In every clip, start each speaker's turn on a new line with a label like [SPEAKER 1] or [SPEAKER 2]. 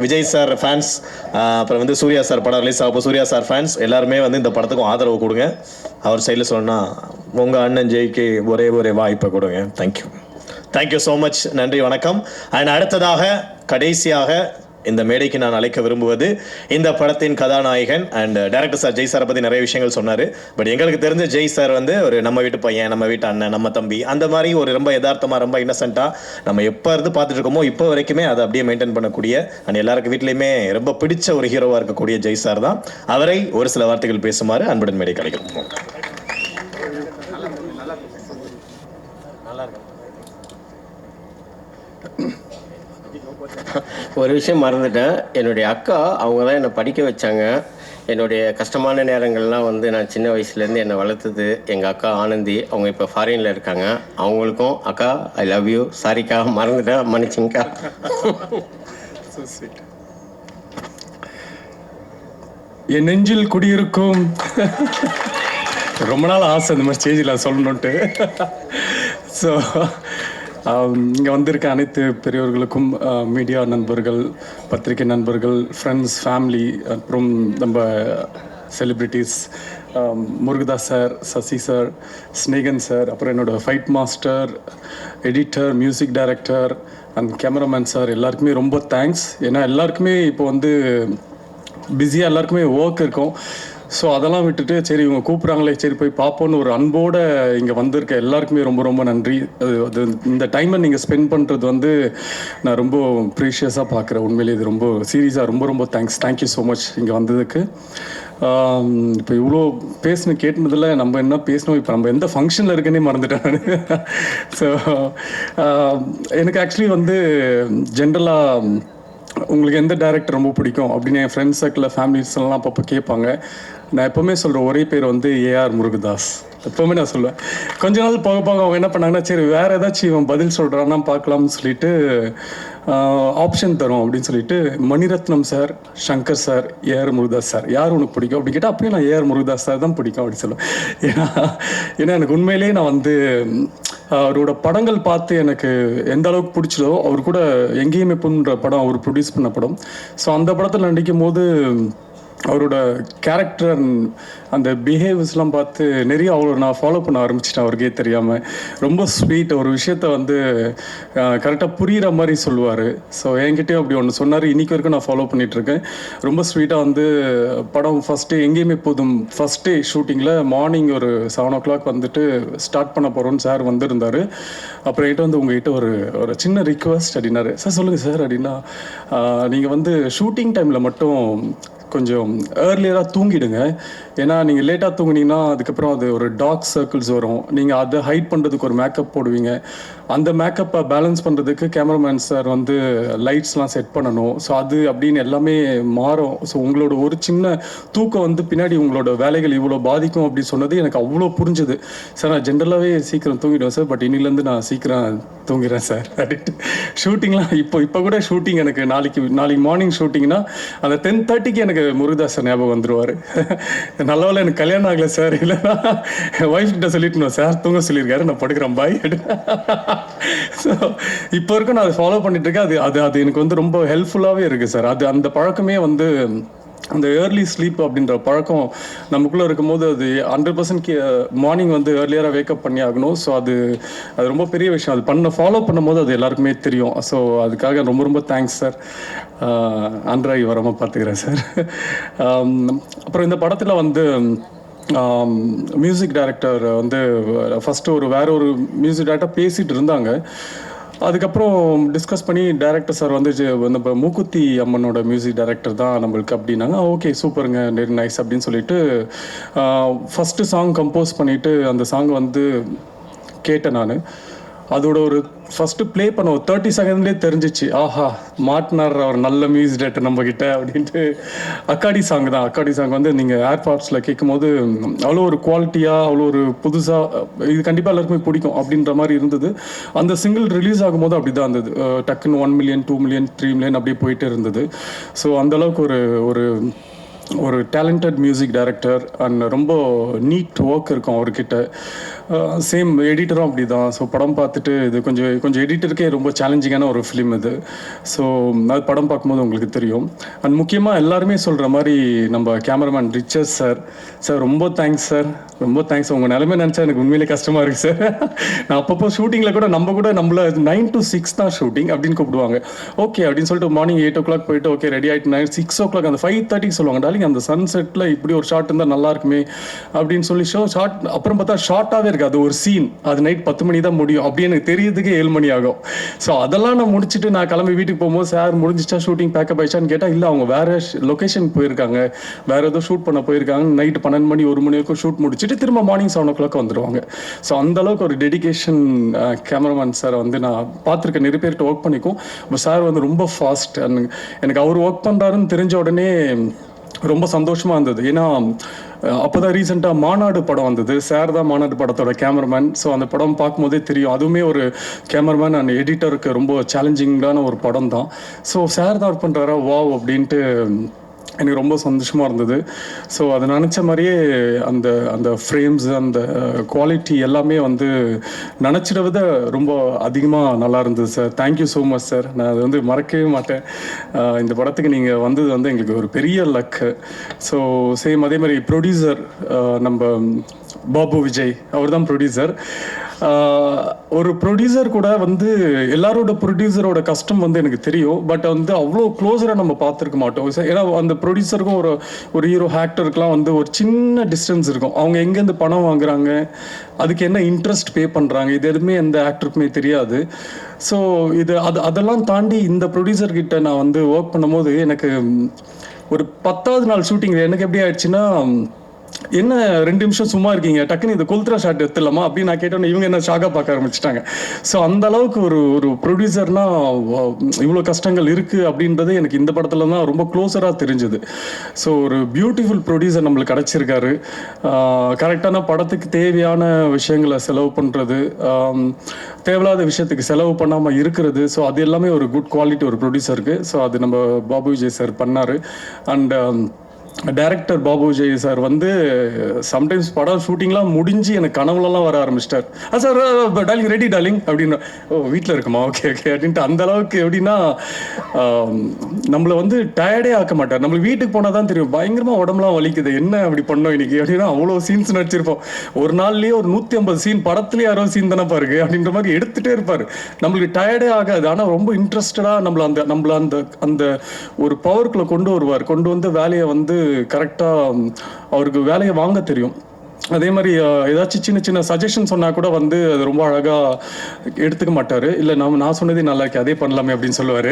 [SPEAKER 1] Vijay sir fans, அப்புறம் வந்து Surya sir படம் ரிலீஸ் ஆகப்போ சூர்யா சார் ஃபேன்ஸ் எல்லாருமே வந்து இந்த படத்துக்கும் ஆதரவு கொடுங்க. அவர் சைடில் சொன்னா உங்கள் அண்ணன் ஜெய்க்கு ஒரே வாய்ப்பை கொடுங்க. Thank you so much. நன்றி, வணக்கம். அண்ட் அடுத்ததாக கடைசியாக இந்த மேடைக்கு நான் அழைக்க விரும்புவது இந்த படத்தின் கதாநாயகன் அண்ட் டைரக்டர் சார் ஜெய் சாரை பற்றி நிறைய விஷயங்கள் சொன்னார். பட் எங்களுக்கு தெரிஞ்ச ஜெய் சார் வந்து ஒரு நம்ம வீட்டு பையன், நம்ம வீட்டு அண்ணன், நம்ம தம்பி, அந்த மாதிரி ஒரு ரொம்ப யதார்த்தமாக ரொம்ப இன்னசென்ட்டாக நம்ம எப்போ இருந்து பார்த்துட்டு இருக்கோமோ இப்போ வரைக்குமே அதை அப்படியே மெயின்டைன் பண்ணக்கூடிய அண்ட் எல்லாருக்கு வீட்லேயுமே ரொம்ப பிடிச்ச ஒரு ஹீரோவாக இருக்கக்கூடிய ஜெய் சார் தான். அவரை ஒரு சில வார்த்தைகள் பேசுமாறு அன்புடன் மேடை கிடைக்கிறோம்.
[SPEAKER 2] ஒரு விஷயம் மறந்துட்டேன். என்னுடைய அக்கா அவங்க தான் என்னை படிக்க வச்சாங்க. என்னுடைய கஷ்டமான நேரங்கள்லாம் வந்து நான் சின்ன வயசுலேருந்து என்னை வளர்த்தது எங்கள் அக்கா ஆனந்தி. அவங்க இப்போ ஃபாரினில் இருக்காங்க. அவங்களுக்கும் அக்கா ஐ லவ் யூ. சாரிக்கா, மறந்துட்டேன், மன்னிச்சிங்கக்கா.
[SPEAKER 3] என் நெஞ்சில் குடியிருக்கும் ரொம்ப நாள் ஆசை இந்த மாதிரி ஸ்டேஜில் சொல்லணுன்ட்டு. ஸோ இங்கே வந்திருக்க அனைத்து பெரியவர்களுக்கும், மீடியா நண்பர்கள், பத்திரிகை நண்பர்கள், ஃப்ரெண்ட்ஸ், ஃபேமிலி, அப்புறம் நம்ம celebrities, Murugadoss sir, Sasi sir, Snehan sir, அப்புறம் என்னோடய fight master, editor, music director and cameraman sir, எல்லாருக்குமே ரொம்ப தேங்க்ஸ். ஏன்னா எல்லாருக்குமே இப்போ வந்து பிஸியாக எல்லாருக்குமே ஒர்க் இருக்கும். ஸோ அதெல்லாம் விட்டுட்டு சரி இவங்க கூப்பிட்றாங்களே, சரி போய் பார்ப்போன்னு ஒரு அன்போடு இங்கே வந்திருக்க எல்லாருக்குமே ரொம்ப ரொம்ப நன்றி. அது இந்த டைமை நீங்கள் ஸ்பெண்ட் பண்ணுறது வந்து நான் ரொம்ப ப்ரீஷியஸாக பார்க்குறேன். உண்மையிலே இது ரொம்ப சீரியஸாக ரொம்ப தேங்க்ஸ். தேங்க்யூ ஸோ மச் இங்கே வந்ததுக்கு. இப்போ இவ்வளோ கேட்டுனதில் நம்ம என்ன பேசணும், இப்போ நம்ம எந்த ஃபங்க்ஷனில் இருக்குன்னே மறந்துட்டேன் நான். ஸோ எனக்கு ஆக்சுவலி வந்து ஜென்ரலாக உங்களுக்கு எந்த டைரக்டர் ரொம்ப பிடிக்கும் அப்படின்னு என் ஃப்ரெண்ட்ஸ் சர்க்கிளில், ஃபேமிலிஸ்லாம் அப்பப்போ கேட்பாங்க. நான் எப்போவுமே சொல்கிற ஒரே பேர் வந்து ஏஆர் முருகதாஸ். எப்போவுமே நான் சொல்லுவேன். கொஞ்ச நாள் போக அவங்க என்ன பண்ணாங்கன்னா, சரி வேறு ஏதாச்சும் இவன் பதில் சொல்கிறான்னா பார்க்கலாம்னு சொல்லிட்டு ஆப்ஷன் தரும் அப்படின்னு சொல்லிட்டு Maniratnam sir, Shankar sir, A R Murugadoss sir யார் உனக்கு பிடிக்கும் அப்படின்னு கேட்டால் அப்பயும் நான் ஏஆர் முருகதாஸ் சார் தான் பிடிக்கும் அப்படின்னு சொல்லுவேன். ஏன்னா எனக்கு உண்மையிலேயே நான் வந்து அவரோட படங்கள் பார்த்து எனக்கு எந்த அளவுக்கு பிடிச்சதோ, அவர் கூட எங்கேயுமே பொண்ணுன்ற படம் அவர் ப்ரொடியூஸ் பண்ண படம். ஸோ அந்த படத்தில் நடிக்கும் போது அவரோட கேரக்டர் அந்த பிஹேவியர்ஸ்லாம் பார்த்து நிறைய நான் ஃபாலோ பண்ண ஆரம்பிச்சிட்டேன். அவருக்கே தெரியாமல் ரொம்ப ஸ்வீட். ஒரு விஷயத்த வந்து கரெக்டாக புரிகிற மாதிரி சொல்லுவார். ஸோ என்கிட்டயும் அப்படி ஒன்று சொன்னார். இன்றைக்கி வரைக்கும் நான் ஃபாலோ பண்ணிகிட்ருக்கேன். ரொம்ப ஸ்வீட்டாக வந்து படம் ஃபஸ்ட்டு எங்கேயுமே போதும் ஃபஸ்ட் டே ஷூட்டிங்கில் மார்னிங் ஒரு 7 o'clock வந்துட்டு ஸ்டார்ட் பண்ண போகிறோன்னு சார் வந்திருந்தார். அப்புறம் என்கிட்ட வந்து உங்கள்கிட்ட ஒரு சின்ன ரிக்வெஸ்ட் அப்படின்னாரு. சார் சொல்லுங்கள் சார் அப்படின்னா, நீங்கள் வந்து ஷூட்டிங் டைமில் மட்டும் கொஞ்சம் ஏர்லியராக தூங்கிடுங்க. ஏன்னா நீங்கள் லேட்டாக தூங்குனீங்கன்னா அதுக்கப்புறம் அது ஒரு டார்க் சர்க்கிள்ஸ் வரும். நீங்கள் அதை ஹைட் பண்ணுறதுக்கு ஒரு மேக்கப் போடுவீங்க. அந்த மேக்கப்பை பேலன்ஸ் பண்ணுறதுக்கு கேமராமேன் சார் வந்து லைட்ஸ்லாம் செட் பண்ணணும். ஸோ அது அப்படின்னு எல்லாமே மாறும். ஸோ உங்களோட ஒரு சின்ன தூக்கம் வந்து பின்னாடி உங்களோட வேலைகள் இவ்வளோ பாதிக்கும் அப்படின்னு சொன்னது எனக்கு அவ்வளோ புரிஞ்சுது. சார் நான் ஜென்ரலாகவே சீக்கிரம் தூங்கிடுவேன் சார், பட் இன்னிலேருந்து நான் சீக்கிரம் தூங்கிடுறேன் சார் அப்படின்ட்டு. ஷூட்டிங்லாம் இப்போ கூட ஷூட்டிங் எனக்கு நாளைக்கு மார்னிங் ஷூட்டிங்னா அந்த 10:30க்கு எனக்கு முருகதாஸ் சார் ஞாபகம் வந்துடுவார். நல்லவேளை எனக்கு கல்யாணம் ஆகலை சார், இல்லைன்னா என் ஒய்ஃப் கிட்ட சொல்லிட்டு சார் தூங்க சொல்லியிருக்காரு, நான் படுக்கிறேன் பாய். ஸோ இப்போ வரைக்கும் நான் அதை ஃபாலோ பண்ணிட்டு இருக்கேன். அது எனக்கு வந்து ரொம்ப ஹெல்ப்ஃபுல்லாகவே இருக்குது சார். அந்த பழக்கமே வந்து அந்த ஏர்லி ஸ்லீப் அப்படின்ற பழக்கம் நமக்குள்ளே இருக்கும்போது அது 100% மார்னிங் வந்து ஏர்லியராக வேக்கப் பண்ணி ஆகணும். ஸோ அது ரொம்ப பெரிய விஷயம். அது ஃபாலோ பண்ணும்போது அது எல்லாருக்குமே தெரியும். ஸோ அதுக்காக ரொம்ப தேங்க்ஸ் சார். அன்றாய் வராமல் பார்த்துக்கிறேன் சார். அப்புறம் இந்த படத்தில் வந்து மியூசிக் டைரக்டர் வந்து ஃபஸ்ட்டு வேற ஒரு மியூசிக் டைரக்டர் பேசிகிட்டு இருந்தாங்க. அதுக்கப்புறம் டிஸ்கஸ் பண்ணி டைரக்டர் சார் வந்து நம்ம மூக்குத்தி அம்மனோட மியூசிக் டைரக்டர் தான் நம்மளுக்கு அப்படின்னாங்க. ஓகே சூப்பருங்க, வெரி நைஸ் அப்படின்னு சொல்லிட்டு ஃபஸ்ட்டு சாங் கம்போஸ் பண்ணிவிட்டு அந்த சாங் வந்து கேட்டேன் நான். அதோட ஒரு ஃபஸ்ட்டு ப்ளே பண்ண ஒரு 30 செகண்ட்லேயே தெரிஞ்சிச்சு, ஆஹா மாட்டினார் அவர் நல்ல மியூசிக் டைரக்டர் நம்மக்கிட்ட அப்படின்ட்டு. அக்காடி சாங் தான். அக்காடி சாங் வந்து நீங்கள் ஏர்பாட்ஸில் கேட்கும் போது அவ்வளோ ஒரு குவாலிட்டியாக, அவ்வளோ ஒரு புதுசாக, இது கண்டிப்பாக எல்லாருக்குமே பிடிக்கும் அப்படின்ற மாதிரி இருந்தது. அந்த சிங்கிள் ரிலீஸ் ஆகும்போது அப்படி தான் இருந்தது. டக்குன்னு 1 million 2 million 3 million அப்படியே போயிட்டே இருந்தது. ஸோ அந்தளவுக்கு ஒரு டேலண்டட் மியூசிக் டைரக்டர் அண்ட் ரொம்ப நீட் ஒர்க் இருக்கும் அவர்கிட்ட. சேம் எடிட்டரும் அப்படி தான். ஸோ படம் பார்த்துட்டு இது கொஞ்சம் எடிட்டருக்கே ரொம்ப சேலஞ்சிங்கான ஒரு ஃபிலிம் இது. ஸோ அது படம் பார்க்கும்போது உங்களுக்கு தெரியும். அண்ட் முக்கியமாக எல்லாருமே சொல்கிற மாதிரி நம்ம கேமராமேன் ரிச்சர்ஸ் சார் ரொம்ப தேங்க்ஸ் சார், ரொம்ப தேங்க்ஸ். உங்கள் நிலைமை நினச்சா எனக்கு உண்மையிலே கஷ்டமாக இருக்குது சார். நான் அப்பப்போ ஷூட்டிங்கில் கூட நம்மளை 9 to 6 தான் ஷூட்டிங் அப்படின்னு கூப்பிடுவாங்க. ஓகே அப்படின்னு சொல்லிட்டு மார்னிங் 8 o'clock போயிட்டு ஓகே ரெடி ஆகிட்டு 6 o'clock அந்த 5:30 சொல்லுவாங்க, டார்லிங் அந்த சன்செட்டில் இப்படி ஒரு ஷாட் இருந்தால் நல்லா இருக்குமே அப்படின்னு சொல்லி ஷார்ட் அப்புறம் பார்த்தா ஷார்ட்டாகவே இருக்குது. அது ஒரு சீன், அது நைட் 10 மணி தான் முடியும். அப்படி எனக்கு தெரியறதுக்கே 7 மணி ஆகும். ஸோ அதெல்லாம் நான் முடிச்சுட்டு நான் கிளம்பி வீட்டுக்கு போகும்போது சார் முடிஞ்சிச்சா ஷூட்டிங் பேக்கப் ஆயிடுச்சான்னு கேட்டால் இல்லை அவங்க வேறு லொக்கேஷன் போயிருக்காங்க, வேறு ஏதோ ஷூட் பண்ண போயிருக்காங்க. நைட்டு 12 மணி 1 மணி வரைக்கும் ஷூட் முடிச்சுட்டு திரும்ப மார்னிங் 7 o'clock வந்துடுவாங்க. ஸோ அந்தளவுக்கு ஒரு டெடிகேஷன் கேமராமேன் சார் வந்து நான் பார்த்துருக்கேன். நிறைய பேர்கிட்ட ஒர்க் பண்ணிக்கும். சார் வந்து ரொம்ப ஃபாஸ்ட். எனக்கு அவர் ஒர்க் பண்ணுறாருன்னு தெரிஞ்ச உடனே ரொம்ப சந்தோஷமாக இருந்தது. ஏன்னா அப்போ தான் ரீசெண்டாக மாநாடு படம் வந்தது. சார் தான் மாநாடு படத்தோட கேமராமேன். ஸோ அந்த படம் பார்க்கும்போதே தெரியும், அதுவுமே ஒரு கேமராமேன் அண்ட் எடிட்டருக்கு ரொம்ப சேலஞ்சிங்கான ஒரு படம் தான். ஸோ சார் தான் ஒர்க் பண்ணுறாரா வாவ் அப்படின்ட்டு எனக்கு ரொம்ப சந்தோஷமாக இருந்தது. ஸோ அதை நினச்ச மாதிரியே அந்த அந்த ஃப்ரேம்ஸ் அந்த குவாலிட்டி எல்லாமே வந்து நினச்சிட விட ரொம்ப அதிகமாக நல்லா இருந்தது sir. Thank you so much sir. நான் அதை வந்து மறக்கவே மாட்டேன். இந்த படத்துக்கு நீங்கள் வந்தது வந்து எங்களுக்கு ஒரு பெரிய லக்கு. ஸோ சேம் அதே மாதிரி ப்ரொடியூசர் நம்ம பாபு விஜய், அவர் தான் ப்ரொடியூசர். ஒரு ப்ரொடியூசர் கூட வந்து எல்லாரோட ப்ரொடியூசரோட கஷ்டம் வந்து எனக்கு தெரியும். பட் வந்து அவ்வளோ க்ளோஸராக நம்ம பார்த்துருக்க மாட்டோம். ஏன்னா அந்த ப்ரொடியூசருக்கும் ஒரு ஹீரோ ஆக்டருக்குலாம் வந்து ஒரு சின்ன டிஸ்டன்ஸ் இருக்கும். அவங்க எங்கேருந்து பணம் வாங்குறாங்க, அதுக்கு என்ன இன்ட்ரெஸ்ட் பே பண்ணுறாங்க, இது எதுவுமே எந்த ஆக்டருக்குமே தெரியாது. ஸோ அதெல்லாம் தாண்டி இந்த ப்ரொடியூசர்கிட்ட நான் வந்து ஒர்க் பண்ணும்போது எனக்கு ஒரு 10வது நாள் ஷூட்டிங் எனக்கு எப்படி ஆயிடுச்சுன்னா, என்ன 2 நிமிஷம் சும்மா இருக்கீங்க, டக்குன்னு இந்த கொல்த்ரா ஷாட் எடுத்துடலாமா அப்படின்னு நான் கேட்டோன்னே இவங்க என்ன ஷாக்காக பார்க்க ஆரம்பிச்சிட்டாங்க. ஸோ அந்த அளவுக்கு ஒரு ப்ரொடியூசர்னா இவ்வளோ கஷ்டங்கள் இருக்குது அப்படின்றது எனக்கு இந்த படத்தில் தான் ரொம்ப க்ளோஸராக தெரிஞ்சுது. ஸோ ஒரு பியூட்டிஃபுல் ப்ரொடியூசர் நம்மளுக்கு கிடச்சிருக்காரு. கரெக்டான படத்துக்கு தேவையான விஷயங்களை செலவு பண்ணுறது, தேவையில்லாத விஷயத்துக்கு செலவு பண்ணாமல் இருக்கிறது. ஸோ அது எல்லாமே ஒரு குட் குவாலிட்டி ஒரு ப்ரொடியூசருக்கு. ஸோ அது நம்ம பாபு விஜய் சார் பண்ணார். And director Babu Vijay sir வந்து சம்டைம்ஸ் படம் ஷூட்டிங்லாம் முடிஞ்சு எனக்கு கனவுலலாம் வர ஆரம்பிச்சிட்டார். சார் டார்லிங் ரெடி டார்லிங் அப்படின்னு. ஓ வீட்டில் இருக்குமா, ஓகே ஓகே அப்படின்ட்டு அந்த அளவுக்கு எப்படின்னா நம்மளை வந்து டயர்டே ஆக்க மாட்டார். நம்மளுக்கு வீட்டுக்கு போனால் தான் தெரியும் பயங்கரமாக உடம்புலாம் வலிக்குது, என்ன அப்படி பண்ணோம் இன்னைக்கு அப்படின்னா அவ்வளோ சீன்ஸ் நடிச்சிருப்போம். ஒரு நாள்லேயே ஒரு 150 சீன், படத்துலேயே 60 சீன் தானே பாருங்க அப்படின்ற மாதிரி எடுத்துகிட்டே இருப்பார். நம்மளுக்கு டயர்டே ஆகாது. ஆனால் ரொம்ப இன்ட்ரெஸ்டடாக நம்மளை அந்த ஒரு பவருக்குள்ளே கொண்டு வருவார். கொண்டு வந்து வேலையை வந்து கரெக்டாக அவருக்கு வேலையை வாங்க தெரியும். அதே மாதிரி ஏதாச்சும் சின்ன சின்ன சஜஷன் சொன்னால் கூட வந்து அது ரொம்ப அழகாக எடுத்துக்க மாட்டார். இல்லை நான் சொன்னதே நல்லா இருக்கு, அதே பண்ணலாமே அப்படின்னு சொல்லுவார்.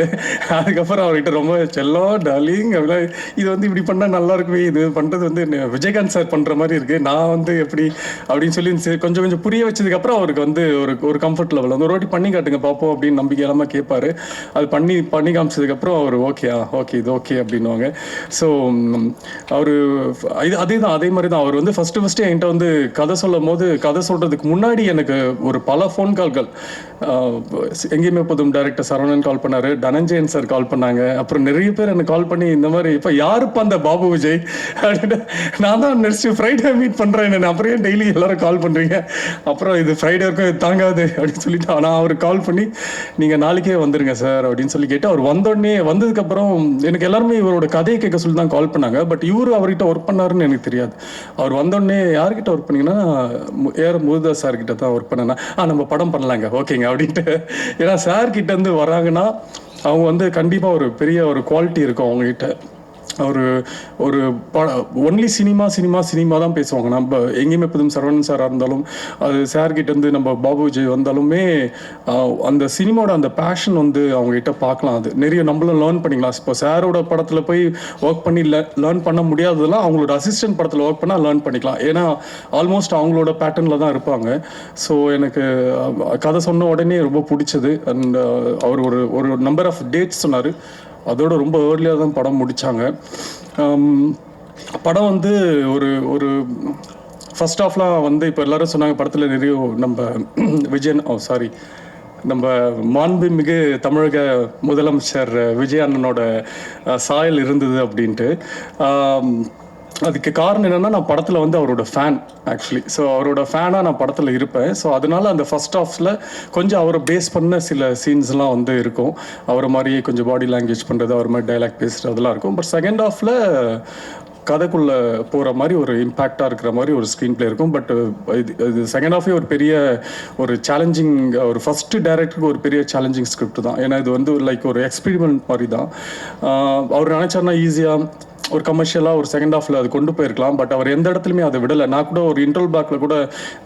[SPEAKER 3] அதுக்கப்புறம் அவர்கிட்ட ரொம்ப செல்லம் டார்லிங் அப்படின்னா இது வந்து இப்படி பண்ணால் நல்லா இருக்குமே, இது பண்ணுறது வந்து விஜயகாந்த் சார் பண்ணுற மாதிரி இருக்குது, நான் வந்து எப்படி அப்படின்னு சொல்லி கொஞ்சம் கொஞ்சம் புரிய வச்சதுக்கப்புறம் அவருக்கு வந்து ஒரு கம்ஃபர்ட் லெவல் வந்து ஒரு வாட்டி பண்ணி காட்டுங்க பார்ப்போம் அப்படின்னு நம்பிக்கை இல்லாமல் கேட்பார். அது பண்ணி காமிச்சதுக்கப்புறம் அவர் ஓகே இது ஓகே அப்படின்வாங்க. ஸோ அவர் அதே மாதிரி தான் அவர் வந்து ஃபஸ்ட்டு என்கிட்ட வந்து கதை சொல்லும் போது, கதை சொல்றதுக்கு முன்னாடி எனக்கு ஒரு பல ஃபோன் கால்கள், எங்கேயுமே போதும் டைரக்டர் சரவணன் கால் பண்ணாரு, தனஞ்சயன் சார் கால் பண்ணாங்க. அப்புறம் நிறைய பேர் எனக்கு கால் பண்ணி இந்த மாதிரி இப்போ யாருப்பா அந்த பாபு விஜய் அப்படின்னு, நான் தான் நெக்ஸ்ட் ஃப்ரைடே மீட் பண்றேன், அப்புறம் டெய்லி எல்லாரும் கால் பண்றீங்க, அப்புறம் இது ஃப்ரைடே இருக்கும் இது தாங்காது அப்படின்னு சொல்லிட்டு நான் அவருக்கு கால் பண்ணி நீங்க நாளைக்கே வந்துருங்க சார் அப்படின்னு சொல்லி கேட்டு அவர் வந்ததுக்கப்புறம் எனக்கு எல்லாருமே இவரோட கதையை கேட்க சொல்லி தான் கால் பண்ணாங்க. பட் இவரு அவர்கிட்ட ஒர்க் பண்ணாருன்னு எனக்கு தெரியாது. அவர் வந்தோடனே யார்கிட்ட ஒர்க் பண்ணீங்கன்னா ஏஆர் முருகதாஸ் சார் கிட்ட தான் ஒர்க் பண்ணேன்னா நம்ம படம் பண்ணலாங்க ஓகேங்க அப்படின்ட்டு. ஏன்னா சார் கிட்ட இருந்து வராங்கன்னா அவங்க வந்து கண்டிப்பாக ஒரு பெரிய ஒரு குவாலிட்டி இருக்கும் அவங்ககிட்ட. ஒரு ஒன்லி சினிமா தான் பேசுவாங்க. நம்ம எங்கேயுமே புதும் சரவணன் சாராக இருந்தாலும் அது சார்கிட்டேருந்து நம்ம பாபு விஜய் வந்தாலுமே அந்த சினிமாவோட அந்த பேஷன் வந்து அவங்ககிட்ட பார்க்கலாம். அது நிறைய நம்மளும் லேர்ன் பண்ணிக்கலாம். இப்போ சாரோட படத்தில் போய் ஒர்க் பண்ணி லேர்ன் பண்ண முடியாததெல்லாம் அவங்களோட அசிஸ்டன்ட் படத்தில் ஒர்க் பண்ணால் லேர்ன் பண்ணிக்கலாம். ஏன்னா ஆல்மோஸ்ட் அவங்களோட பேட்டர்னில் தான் இருப்பாங்க. ஸோ எனக்கு கதை சொன்ன உடனே ரொம்ப பிடிச்சது. அண்ட் அவர் ஒரு நம்பர் ஆஃப் டேட்ஸ் சொன்னார். அதோட ரொம்ப ஏர்லியாக தான் படம் முடித்தாங்க. படம் வந்து ஒரு ஃபர்ஸ்ட் ஹாஃப்லாம் வந்து இப்போ எல்லாரும் சொன்னாங்க படத்தில் நிறைய நம்ம நம்ம மாண்புமிகு தமிழக முதலமைச்சர் விஜய் அண்ணனோட சாயல் இருந்தது அப்படின்ட்டு. அதுக்கு காரணம் என்னென்னா நான் படத்தில் வந்து அவரோட ஃபேன் ஆக்சுவலி. ஸோ அவரோட ஃபேனாக நான் படத்தில் இருப்பேன். ஸோ அதனால அந்த ஃபர்ஸ்ட் ஹாஃபில் கொஞ்சம் அவரை பேஸ் பண்ண சில சீன்ஸ்லாம் வந்து இருக்கும். அவரை மாதிரியே கொஞ்சம் பாடி லாங்குவேஜ் பண்ணுறது, அவர் மாதிரி டைலாக் பேசுகிறது அதெல்லாம் இருக்கும். பட் செகண்ட் ஹாஃபில் கதைக்குள்ளே போகிற மாதிரி ஒரு இம்பேக்டாக இருக்கிற மாதிரி ஒரு ஸ்க்ரீன் பிளே இருக்கும். பட் இது செகண்ட் ஹாஃபே ஒரு பெரிய ஒரு சேலஞ்சிங், ஒரு ஃபஸ்ட்டு டேரக்டருக்கு ஒரு பெரிய சேலஞ்சிங் ஸ்கிரிப்ட் தான். ஏன்னா இது வந்து லைக் ஒரு எக்ஸ்பெரிமெண்ட் மாதிரி தான். அவர் நினச்சார்னா ஈஸியாக ஒரு கமர்ஷியலாக ஒரு செகண்ட் ஹாஃபில் அது கொண்டு போயிருக்கலாம். பட் அவர் எந்த இடத்துலையுமே அதை விடலை. நான் கூட ஒரு இன்ட்ரோல் பேக்கில் கூட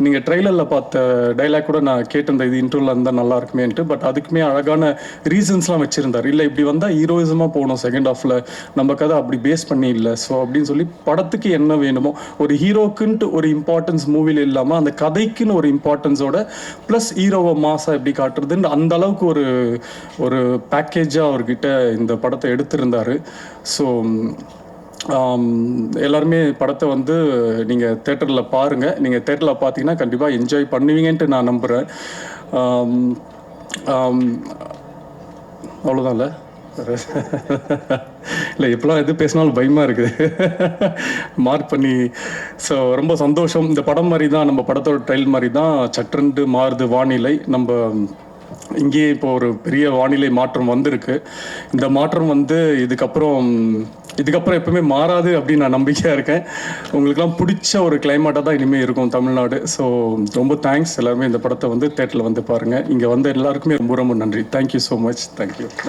[SPEAKER 3] நீங்கள் ட்ரெய்லரில் பார்த்த டைலாக் கூட நான் கேட்டிருந்தேன், இது இன்ட்ரோலில் இருந்தால் நல்லா இருக்குமேன்ட்டு. பட் அதுக்குமே அழகான ரீசன்ஸ்லாம் வச்சுருந்தார். இல்லை இப்படி வந்தால் ஹீரோயிசமாக போகணும் செகண்ட் ஹாஃபில், நம்ம கதை அப்படி பேஸ் பண்ணி இல்லை. ஸோ அப்படின்னு சொல்லி படத்துக்கு என்ன வேணுமோ, ஒரு ஹீரோக்குன்ட்டு ஒரு இம்பார்ட்டன்ஸ் மூவியில் இல்லாமல் அந்த கதைக்குன்னு ஒரு இம்பார்ட்டன்ஸோட ப்ளஸ் ஹீரோவை மாசாக எப்படி காட்டுறதுன்னு அந்த அளவுக்கு ஒரு பேக்கேஜாக அவர்கிட்ட இந்த படத்தை எடுத்திருந்தார். ஸோ எல்லாருமே படத்தை வந்து நீங்கள் தேட்டரில் பாருங்கள். நீங்கள் தேட்டரில் பார்த்தீங்கன்னா கண்டிப்பாக என்ஜாய் பண்ணுவீங்கன்ட்டு நான் நம்புகிறேன். அவ்வளோதான்ல. இல்லை எப்போலாம் எது பேசினாலும் பயமாக இருக்குது மார்க் பண்ணி. ஸோ ரொம்ப சந்தோஷம். இந்த படம் மாதிரி தான், நம்ம படத்தோட ட்ரையல் மாதிரி தான் சற்றென்று மாறுது வானிலை. நம்ம இங்கேயே இப்போ ஒரு பெரிய வானிலை மாற்றம் வந்திருக்கு. இந்த மாற்றம் வந்து இதுக்கப்புறம் எப்பவுமே மாறாது அப்படின்னு நான் நம்பிக்கையாக இருக்கேன். உங்களுக்குலாம் பிடிச்ச ஒரு கிளைமேட்டாக தான் இனிமேல் இருக்கும் தமிழ்நாடு. ஸோ ரொம்ப தேங்க்ஸ். எல்லாருமே இந்த படத்தை வந்து தேட்டரில் வந்து பாருங்கள். இங்கே வந்த எல்லாருக்குமே ரொம்ப ரொம்ப நன்றி. Thank you so much. தேங்க்யூ.